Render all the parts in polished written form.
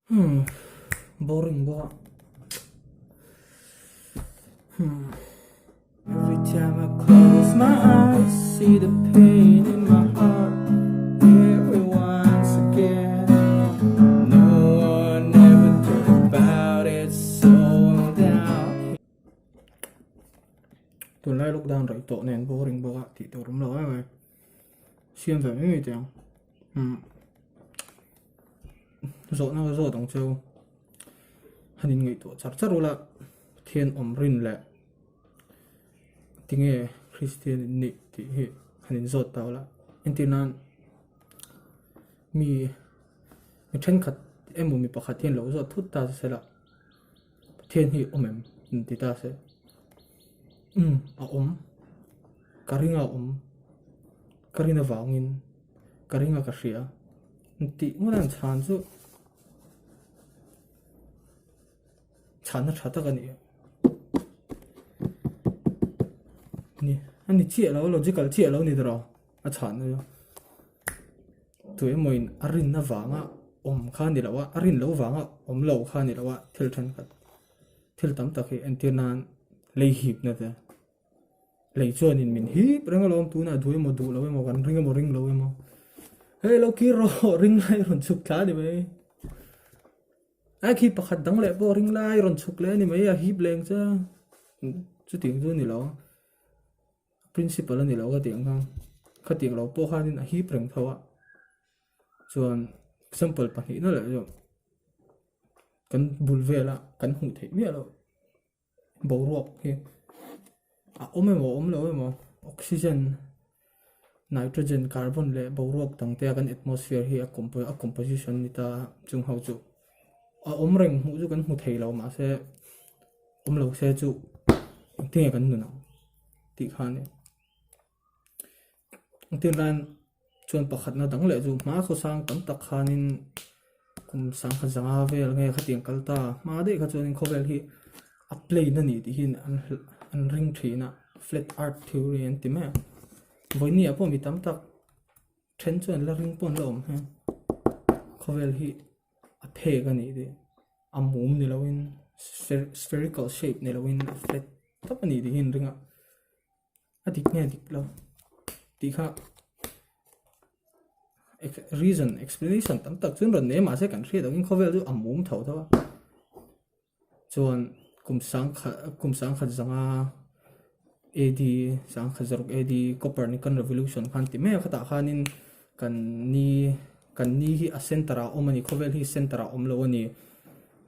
Hmm, boring boy. Every time I close my eyes, see the pain in my heart. Every once again, no one ever thought about it. So I'm down. Tuần nay lockdown rồi tổ nền boring boy thì tôi đúng rồi. Xuyên về mấy tiếng. Rồi nó rồi đồng châu. Hành người tổ chặt chặt rồi là thiên rin lệ. Tiếng Christian ni thì hành rốt tao là internet mi trên khát em muốn mi bắt khát thiên lâu rồi thút ta sẽ là thiên hi em thì ta sẽ karinga karina vangin karinga kasia thì muốn chán chứ chán nó chát cái này ni anh đi chia lâu logical chia lâu ni đó à chán rồi tụi em mình arin na vanga khan đi lâu arin lâu vanga lâu khan đi lâu thil thân khát thil tắm ta khi internet lấy hiệp nữa thế lấy cho nên mình hiệp răng lâu tu na đuôi một đủ lâu em gần ring một ring lâu em hello kiro ring lại rồi chụp cá đi vậy ai khi bắt khát đắng lại bo ring lại rồi chụp lại ni mấy hiệp lên chứ chú tiếng chú ni lâu principle ni lâu cái tiếng không cái tiếng lâu po khan ni hiệp răng thâu á chuan example pa hi nó lại rồi kan bul ve la kan hu thei mi lo bo ruak hi lo em oxygen nitrogen carbon le bo ruak tang te kan atmosphere hi a composition ni ta chung hau chu reng hu chu kan hu thei lo ma se lo se chu te kan nu na ti khan ne tin ran chuan pakhat na dang le chu ma kho sang tam tak khanin kum sang kha zanga vel nge khatiang kalta ma de kha chuan khovel hi a play na ni ti hin an ring thina flat art theory an ti ma voini apo mi tam tak then chuan la ring pon lom ha khovel hi a phe ga ni de a mum ni lawin spherical shape ni lawin flat tap ani di hin ringa adik nge dik lo ti kha reason explanation tam tak chun ron ne ma se kan thri dong in khovel chu amum tho tho chuan kum sang kha zanga ad sang kha zaruk ad copernican revolution khan ti me khata khanin kan ni hi a center a omani khovel hi center a omlo ani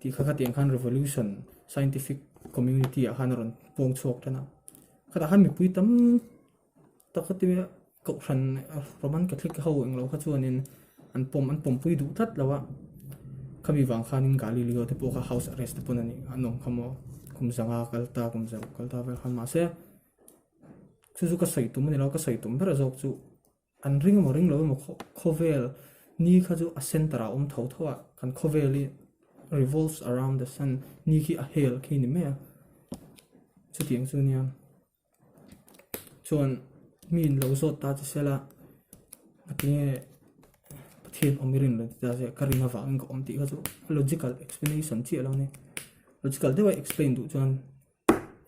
ti kha tiang khan revolution scientific community a han ron pong chok tana khata han mi pui tam takati cậu thần roman catholic hậu anh lâu khát chuan in an pom pui đủ thắt lawa kami wang khanin galileo te poka house arrest te ponani anong khamo kum zanga kalta vel khan ma se chu ka sai tum ni lo ka sai tum bera jok chu an ring lo mo khovel ni kha chu a center a tho thowa kan khovel li revolves around the sun ni ki a hel ki ni me chu tiang chu nia chuan min lo zot ta se la atinge pathian omirin lo ta se karina wa ang om ti chu logical explanation chi lo ne logical de wa explain du chuan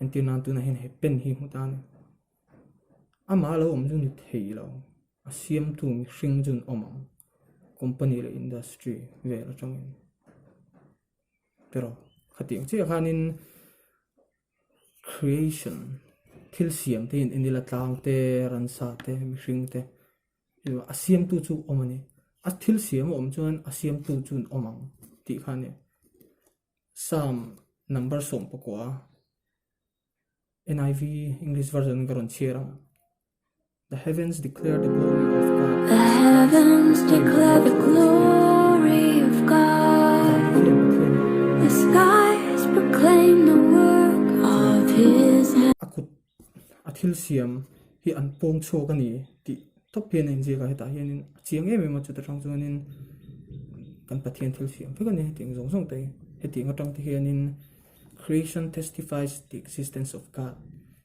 antina tu na hin happen hi muta ne ama lo om jun thei lo asiam tu mi hring jun omang company le industry ve lo changin pero khatiang che khanin creation thil siam te in indila tlang te ransa te mihring te asiam tu chu omani a thil siam om chuan asiam tu chun omang ti khane sam number som pakwa NIV English version karon chirang the heavens declare the glory of God. The heavens declare the glory of God. The skies proclaim the work of His hands. Athil siam hi an pong cho ka ni ti top pian in je ka heta hian chiang em ma chu ta thang chuan in kan pathian thil siam pe ka ni ting zong zong te heti nga tang te hian in creation testifies the existence of God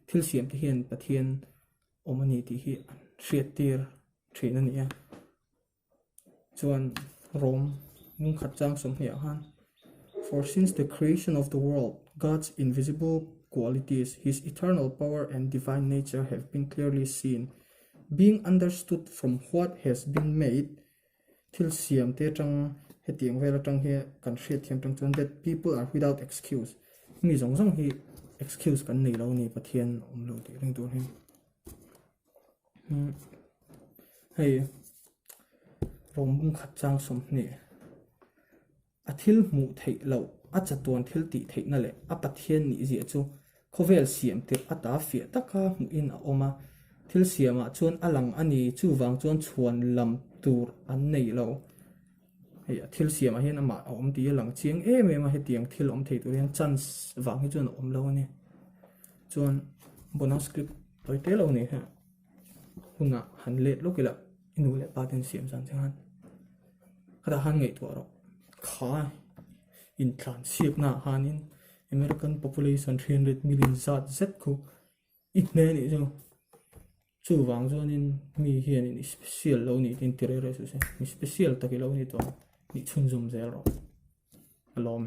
thil siam te hian pathian omani ti hi hriat tir thina ni a chuan rom mung khat chang som hi han For since the creation of the world, God's invisible qualities, his eternal power and divine nature have been clearly seen, being understood from what has been made, till siam te tang he tiang vela tang he kan hriat thiam tang chon that people are without excuse. Mi zong zong hi excuse kan nei lo ni pathian om lo ti ring tur hi. Hey, rom bung khat chang som ni. A thil mu thei lo a chatuan thil ti thei na le a pathian ni zia chu khovel siam te ata fia taka mu in a oma thil siama chuan alang ani chu wang chuan chuan lam tur an nei lo hei a thil siama hian ama a om ti lang chiang em em a he tiang thil om thei tur hian chance wang hi chuan om lo ni chuan bonus script toi te lo ni ha huna han let lo kila inu le paten siam san changan kada han ngei tu ro kha in tlan siap na hanin American population 300 million zat z khu it ne ni chu wang zo nin mi hian in special lo ni tin tere re su se mi special ta ki lo ni to ni chun zum zel ro alom